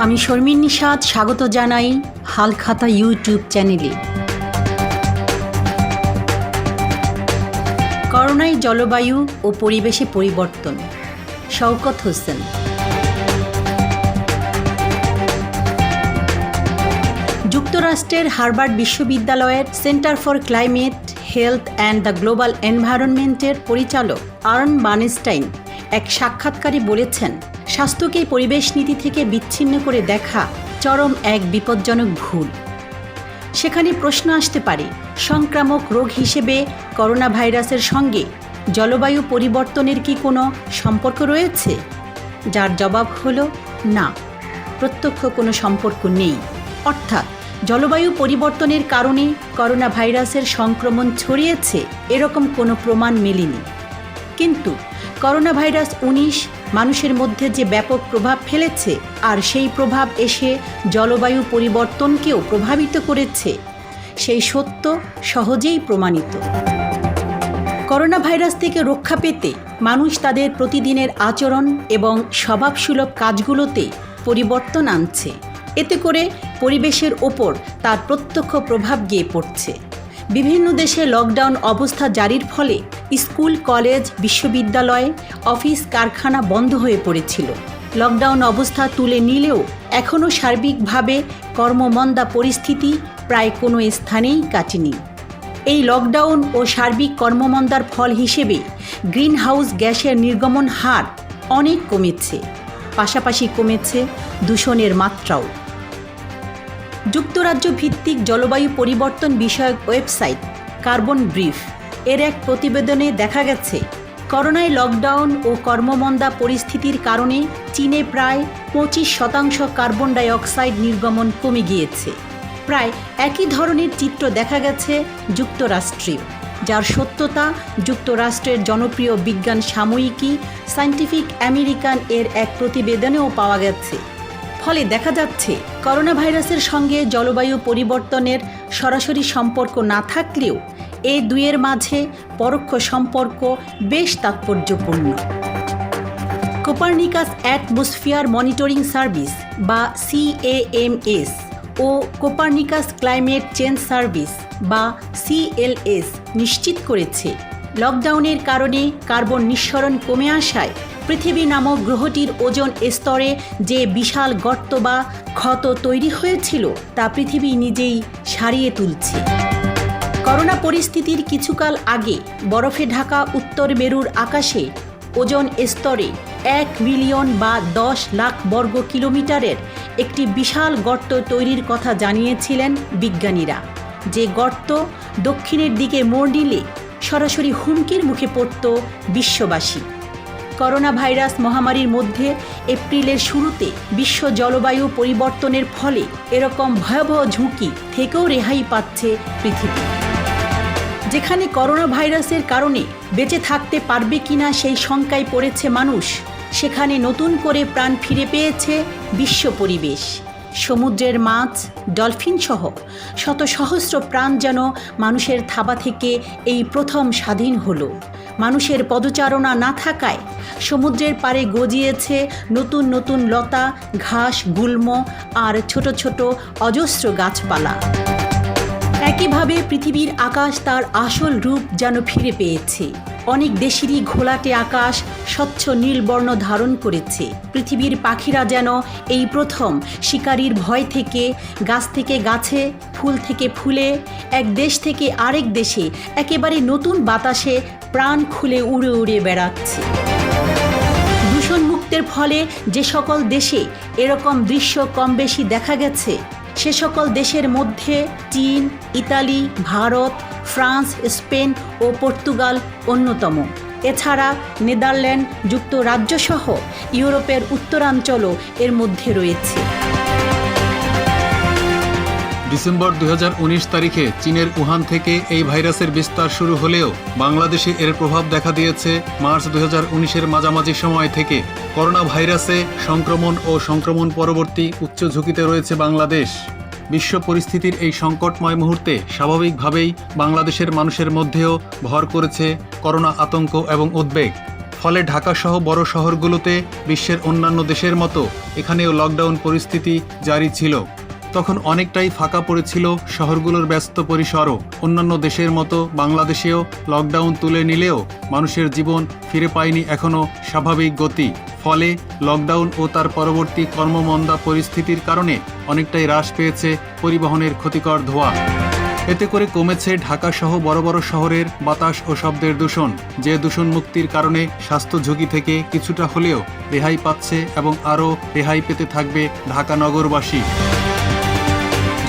আমি শর্মিন নিশাদ স্বাগত জানাই হালখাতা ইউটিউব চ্যানেলে। করোনায় জলবায়ু ও পরিবেশে পরিবর্তন, শওকত হোসেন। যুক্তরাষ্ট্রের হার্ভার্ড বিশ্ববিদ্যালয়ের centre for climate health and the global এনভায়রনমেন্টের পরিচালক আর্ন বার্নস্টাইন এক সাক্ষাৎকারে বলেছেন, স্বাস্থ্যকে পরিবেশ নীতি থেকে বিচ্ছিন্ন করে দেখা চরম এক বিপজ্জনক ভুল। সেখানে প্রশ্ন আসতে পারে, সংক্রামক রোগ হিসেবে করোনা ভাইরাসের সঙ্গে জলবায়ু পরিবর্তনের কি কোনো সম্পর্ক রয়েছে? যার জবাব হলো না, প্রত্যক্ষ কোনো সম্পর্ক নেই। অর্থাৎ জলবায়ু পরিবর্তনের কারণে করোনা ভাইরাসের সংক্রমণ ছড়িয়েছে এরকম কোনো প্রমাণ মেলেনি। কিন্তু করোনা ভাইরাস 19 মানুষের মধ্যে যে ব্যাপক প্রভাব ফেলেছে আর সেই প্রভাব এসে জলবায়ু পরিবর্তনকেও প্রভাবিত করেছে, সেই সত্য সহজেই প্রমাণিত। করোনা ভাইরাস থেকে রক্ষা পেতে মানুষ তাদের প্রতিদিনের আচরণ এবং স্বভাবসুলভ কাজগুলোতে পরিবর্তন আনছে। এতে করে পরিবেশের ওপর তার প্রত্যক্ষ প্রভাব গিয়ে পড়ছে। বিভিন্ন দেশে লকডাউন অবস্থা জারির ফলে স্কুল, কলেজ, বিশ্ববিদ্যালয়, অফিস, কারখানা বন্ধ হয়ে পড়েছিল। লকডাউন অবস্থা তুলে নিলেও এখনও সার্বিকভাবে কর্মমন্দা পরিস্থিতি প্রায় কোনো স্থানেই কাটেনি। এই লকডাউন ও সার্বিক কর্মমন্দার ফল হিসেবে গ্রিনহাউস গ্যাসের নির্গমন হার অনেক কমেছে, পাশাপাশি কমেছে দূষণের মাত্রাও। যুক্তরাজ্য ভিত্তিক জলবায়ু পরিবর্তন বিষয়ক ওয়েবসাইট কার্বন ব্রিফ এর এক প্রতিবেদনে দেখা গেছে, করোনায় লকডাউন ও কর্মমন্দা পরিস্থিতির কারণে চীনে প্রায় 25% কার্বন ডাই অক্সাইড নির্গমন কমে গিয়েছে। প্রায় একই ধরনের চিত্র দেখা গেছে যুক্তরাষ্ট্রেও, যার সত্যতা যুক্তরাষ্ট্রের জনপ্রিয় বিজ্ঞান সাময়িকী সায়েন্টিফিক আমেরিকান এর এক প্রতিবেদনেও পাওয়া গেছে। ফলে দেখা যাচ্ছে, করোনা ভাইরাসের সঙ্গে জলবায়ু পরিবর্তনের সরাসরি সম্পর্ক না থাকলেও এই দুয়ের মাঝে পরোক্ষ সম্পর্ক বেশ তাৎপর্যপূর্ণ। কোপার্নিকাস অ্যাটমসফিয়ার মনিটরিং সার্ভিস বা CAMS ও কোপার্নিকাস ক্লাইমেট চেঞ্জ সার্ভিস বা CLS নিশ্চিত করেছে, লকডাউনের কারণে কার্বন নিঃসরণ কমে আসায় পৃথিবী নামক গ্রহটির ওজোন স্তরে যে বিশাল গর্ত বা ক্ষত তৈরি হয়েছিল তা পৃথিবী নিজেই সারিয়ে তুলছে। করোনা পরিস্থিতির কিছুকাল আগে বরফে ঢাকা উত্তর মেরুর আকাশে ওজোন স্তরে 1 মিলিয়ন বা 10 লাখ বর্গ কিলোমিটারের একটি বিশাল গর্ত তৈরির কথা জানিয়েছিলেন বিজ্ঞানীরা। যে গর্ত দক্ষিণের দিকে মোড় নিলে সরাসরি হুমকির মুখে পড়ত বিশ্ববাসী। করোনা ভাইরাস মহামারীর মধ্যে এপ্রিলের শুরুতে বিশ্ব জলবায়ু পরিবর্তনের ফলে এরকম ভয়াবহ ঝুঁকি থেকেও রেহাই পাচ্ছে পৃথিবী। যেখানে করোনা ভাইরাসের কারণে বেঁচে থাকতে পারবে কিনা সেই শঙ্কায় পড়েছে মানুষ, সেখানে নতুন করে প্রাণ ফিরে পেয়েছে বিশ্ব পরিবেশ। সমুদ্রের মাছ, ডলফিন সহ শত সহস্র প্রাণ যেন মানুষের থাবা থেকে এই প্রথম স্বাধীন হলো। মানুষের পদচারণা না থাকায় সমুদ্রের পাড়ে গজিয়েছে নতুন নতুন লতা, ঘাস, গুল্ম আর ছোট ছোট অজস্র গাছপালা। একইভাবে পৃথিবীর আকাশ তার আসল রূপ যেন ফিরে পেয়েছে। অনেক দেশেরই ঘোলাটে আকাশ স্বচ্ছ নীলবর্ণ ধারণ করেছে। পৃথিবীর পাখিরা যেন এই প্রথম শিকারীর ভয় থেকে গাছ থেকে গাছে, ফুল থেকে ফুলে, এক দেশ থেকে আরেক দেশে একেবারে নতুন বাতাসে প্রাণ খুলে উড়ে উড়ে বেড়াচ্ছে। দূষণমুক্তের ফলে যে সকল দেশে এরকম দৃশ্য কম বেশি দেখা গেছে, সে সকল দেশের মধ্যে চীন, ইতালি, ভারত, ফ্রান্স, স্পেন ও পর্তুগাল অন্যতম। এছাড়া নেদারল্যান্ড, যুক্তরাজ্য সহ ইউরোপের উত্তরাঞ্চলও এর মধ্যে রয়েছে। ডিসেম্বর 2019 তারিখে চীনের উহান থেকে এই ভাইরাসের বিস্তার শুরু হলেও বাংলাদেশে এর প্রভাব দেখা দিয়েছে মার্চ 2019-এর মাঝামাঝি সময় থেকে। করোনা ভাইরাসে সংক্রমণ ও সংক্রমণ পরবর্তী উচ্চ ঝুঁকিতে রয়েছে বাংলাদেশ। বিশ্ব পরিস্থিতির এই সংকটময় মুহূর্তে স্বাভাবিকভাবেই বাংলাদেশের মানুষের মধ্যেও ভর করেছে করোনা আতঙ্ক এবং উদ্বেগ। ফলে ঢাকাসহ বড় শহরগুলোতে বিশ্বের অন্যান্য দেশের মতো এখানেও লকডাউন পরিস্থিতি জারি ছিল। তখন অনেকটাই ফাঁকা পড়েছিল শহরগুলোর ব্যস্ত পরিসরও। অন্যান্য দেশের মতো বাংলাদেশেও লকডাউন তুলে নিলেও মানুষের জীবন ফিরে পায়নি এখনও স্বাভাবিক গতি। ফলে লকডাউন ও তার পরবর্তী কর্মমন্দা পরিস্থিতির কারণে অনেকটাই হ্রাস পেয়েছে পরিবহনের ক্ষতিকর ধোঁয়া। এতে করে কমেছে ঢাকাসহ বড় বড় শহরের বাতাস ও শব্দের দূষণ, যে দূষণ মুক্তির কারণে স্বাস্থ্য ঝুঁকি থেকে কিছুটা হলেও রেহাই পাচ্ছে এবং আরও রেহাই পেতে থাকবে ঢাকা নগরবাসী।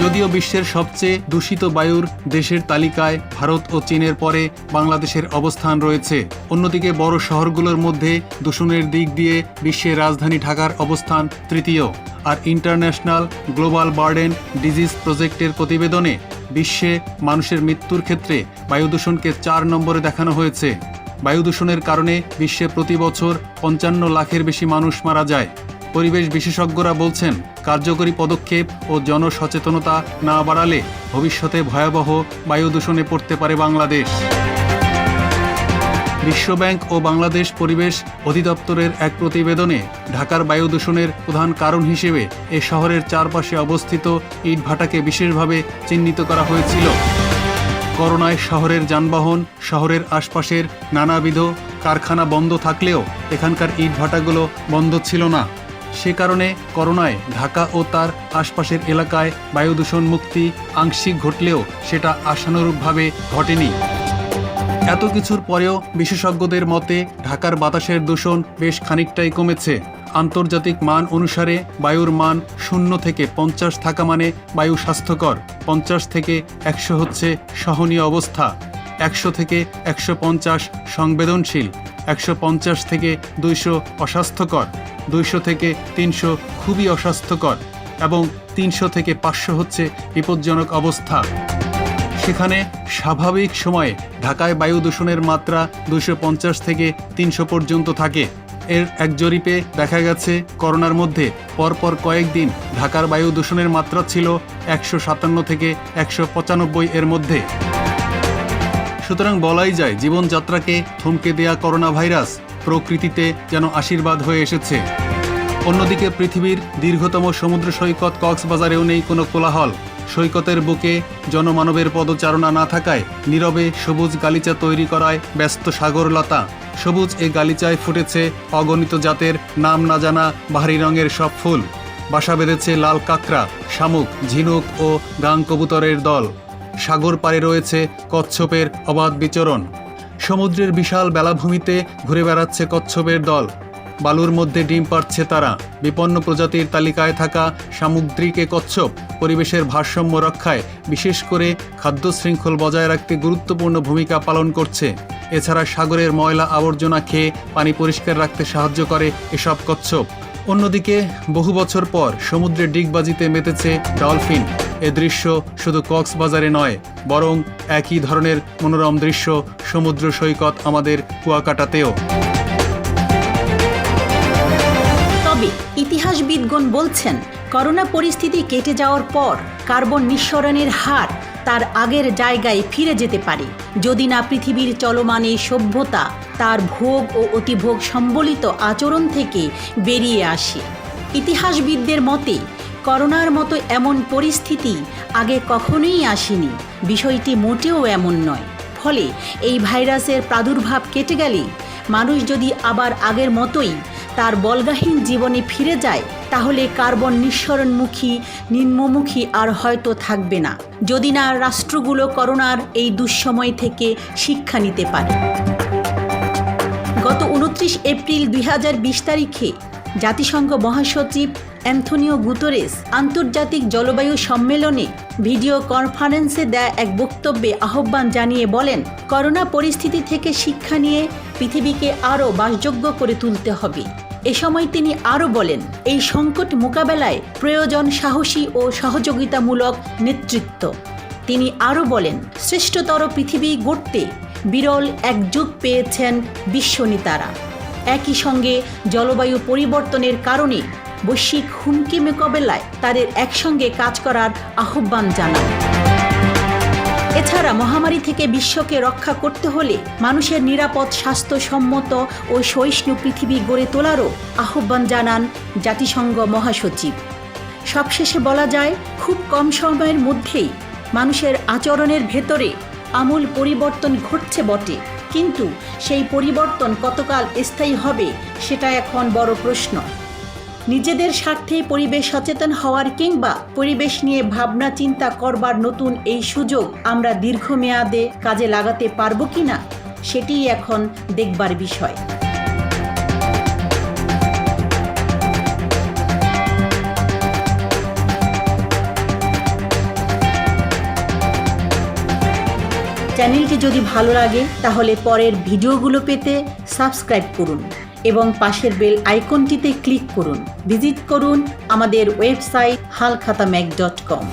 যদিও বিশ্বের সবচেয়ে দূষিত বায়ুর দেশের তালিকায় ভারত ও চীনের পরে বাংলাদেশের অবস্থান রয়েছে। অন্যদিকে বড় শহরগুলোর মধ্যে দূষণের দিক দিয়ে বিশ্বের রাজধানী ঢাকার অবস্থান তৃতীয়। আর ইন্টারন্যাশনাল গ্লোবাল বার্ডেন ডিজিজ প্রজেক্টের প্রতিবেদনে বিশ্বে মানুষের মৃত্যুর ক্ষেত্রে বায়ু দূষণকে 4 নম্বরে দেখানো হয়েছে। বায়ু দূষণের কারণে বিশ্বে প্রতি বছর 55 লাখের বেশি মানুষ মারা যায়। পরিবেশ বিশেষজ্ঞরা বলছেন, কার্যকরী পদক্ষেপ ও জনসচেতনতা না বাড়ালে ভবিষ্যতে ভয়াবহ বায়ু দূষণে পড়তে পারে বাংলাদেশ। বিশ্বব্যাংক ও বাংলাদেশ পরিবেশ অধিদপ্তরের এক প্রতিবেদনে ঢাকার বায়ু দূষণের প্রধান কারণ হিসেবে এ শহরের চারপাশে অবস্থিত ইটভাটাকে বিশেষভাবে চিহ্নিত করা হয়েছিল। করোনায় শহরের যানবাহন, শহরের আশপাশের নানাবিধ কারখানা বন্ধ থাকলেও এখানকার ইটভাটাগুলো বন্ধ ছিল না। সে কারণে করোনায় ঢাকা ও তার আশপাশের এলাকায় বায়ু দূষণ মুক্তি আংশিক ঘটলেও সেটা আশানুরূপভাবে ঘটেনি। এত কিছুর পরেও বিশেষজ্ঞদের মতে ঢাকার বাতাসের দূষণ বেশ খানিকটাই কমেছে। আন্তর্জাতিক মান অনুসারে বায়ুর মান 0 থেকে 50 থাকা মানে বায়ু স্বাস্থ্যকর, 50 থেকে 100 হচ্ছে সহনীয় অবস্থা, 100 থেকে 150 সংবেদনশীল, 150 থেকে 200 অস্বাস্থ্যকর, 200 থেকে 300 খুবই অস্বাস্থ্যকর এবং 300 থেকে 500 হচ্ছে বিপজ্জনক অবস্থা। সেখানে স্বাভাবিক সময়ে ঢাকায় বায়ু দূষণের মাত্রা 250 থেকে 300 পর্যন্ত থাকে। এর এক জরিপে দেখা গেছে করোনার মধ্যে পরপর কয়েকদিন ঢাকার বায়ু দূষণের মাত্রা ছিল 157 থেকে 195 এর মধ্যে। সুতরাং বলাই যায় জীবনযাত্রাকে থমকে দেয়া করোনা ভাইরাস প্রকৃতিতে যেন আশীর্বাদ হয়ে এসেছে। অন্যদিকে পৃথিবীর দীর্ঘতম সমুদ্র সৈকত কক্সবাজারেও নেই কোনো কোলাহল। সৈকতের বুকে জনমানবের পদচারণা না থাকায় নীরবে সবুজ গালিচা তৈরি করায় ব্যস্ত সাগরলতা। সবুজ এ গালিচায় ফুটেছে অগণিত জাতের নাম না জানা বাহারি রঙের সব ফুল। বাসা বেঁধেছে লাল কাঁকড়া, শামুক, ঝিনুক ও গাং কবুতরের দল। সাগর পাড়ে রয়েছে কচ্ছপের অবাধ বিচরণ। সমুদ্রের বিশাল বেলাভূমিতে ঘুরে বেড়াচ্ছে কচ্ছপের দল। বালুর মধ্যে ডিম পাড়ছে তারা। বিপন্ন প্রজাতির তালিকায় থাকা সামুদ্রিক এ কচ্ছপ পরিবেশের ভারসাম্য রক্ষায় বিশেষ করে খাদ্য শৃঙ্খল বজায় রাখতে গুরুত্বপূর্ণ ভূমিকা পালন করছে। এছাড়া সাগরের ময়লা আবর্জনা খেয়ে পানি পরিষ্কার রাখতে সাহায্য করে এসব কচ্ছপ। অন্যদিকে বহু বছর পর সমুদ্রে ডিগবাজিতে মেতেছে ডলফিন। এ দৃশ্য শুধু কক্সবাজারে নয়, বরং একই ধরনের মনোরম দৃশ্য সমুদ্র সৈকত আমাদের কুয়াকাটাতেও। তবে ইতিহাসবিদগণ বলছেন, করোনা পরিস্থিতি কেটে যাওয়ার পর কার্বন নিঃসরণের হার তার আগের জায়গায় ফিরে যেতে পারে, যদি না পৃথিবীর চলমান এই সভ্যতা তার ভোগ ও অতিভোগ সম্বলিত আচরণ থেকে বেরিয়ে আসে। ইতিহাসবিদদের মতে করোনার মতো এমন পরিস্থিতি আগে কখনোই আসেনি। বিষয়টি মোটেও এমন নয়। ফলে এই ভাইরাসের প্রাদুর্ভাব কেটে গেলে মানুষ যদি আবার আগের মতোই তার বল্গাহীন জীবনে ফিরে যায়, তাহলে কার্বন নিঃসরণমুখী নিম্নমুখী আর হয়তো থাকবে না, যদি না রাষ্ট্রগুলো করোনার এই দুঃসময় থেকে শিক্ষা নিতে পারে। গত 29 এপ্রিল 2020 তারিখে জাতিসংঘ মহাসচিব অ্যান্থনিও গুতেরেস আন্তর্জাতিক জলবায়ু সম্মেলনে ভিডিও কনফারেন্সে দেয়া এক বক্তব্যে আহ্বান জানিয়ে বলেন, করোনা পরিস্থিতি থেকে শিক্ষা নিয়ে পৃথিবীকে আরও বাসযোগ্য করে তুলতে হবে। এ সময় তিনি আরও বলেন, এই সংকট মোকাবেলায় প্রয়োজন সাহসী ও সহযোগিতামূলক নেতৃত্ব। তিনি আরও বলেন, শ্রেষ্ঠতর পৃথিবী গড়তে বিরল এক যুগ পেয়েছেন বিশ্বনেতারা। একই সঙ্গে জলবায়ু পরিবর্তনের কারণে বৈশ্বিক হুমকি মোকাবেলায় তাদের একসঙ্গে কাজ করার আহ্বান জানান। এছাড়া মহামারী থেকে বিশ্বকে রক্ষা করতে হলে মানুষের নিরাপদ, স্বাস্থ্যসম্মত ও সহিষ্ণু পৃথিবী গড়ে তোলারও আহ্বান জানান জাতিসংঘ মহাসচিব। সবশেষে বলা যায়, খুব কম সময়ের মধ্যেই মানুষের আচরণের ভেতরে আমূল পরিবর্তন ঘটছে বটে, কিন্তু সেই পরিবর্তন কতকাল স্থায়ী হবে সেটা এখন বড় প্রশ্ন। নিজেদের স্বার্থে পরিবেশ সচেতন হওয়ার কিংবা পরিবেশ নিয়ে ভাবনা চিন্তা করবার নতুন এই সুযোগ আমরা দীর্ঘমেয়াদে কাজে লাগাতে পারবো কিনা সেটিই এখন দেখবার বিষয়। চ্যানেলটি যদি ভালো লাগে তাহলে পরের ভিডিওগুলো পেতে সাবস্ক্রাইব করুন এবং পাশের বেল আইকনটিতে ক্লিক করুন। ভিজিট করুন আমাদের ওয়েবসাইট halkhatamag.com।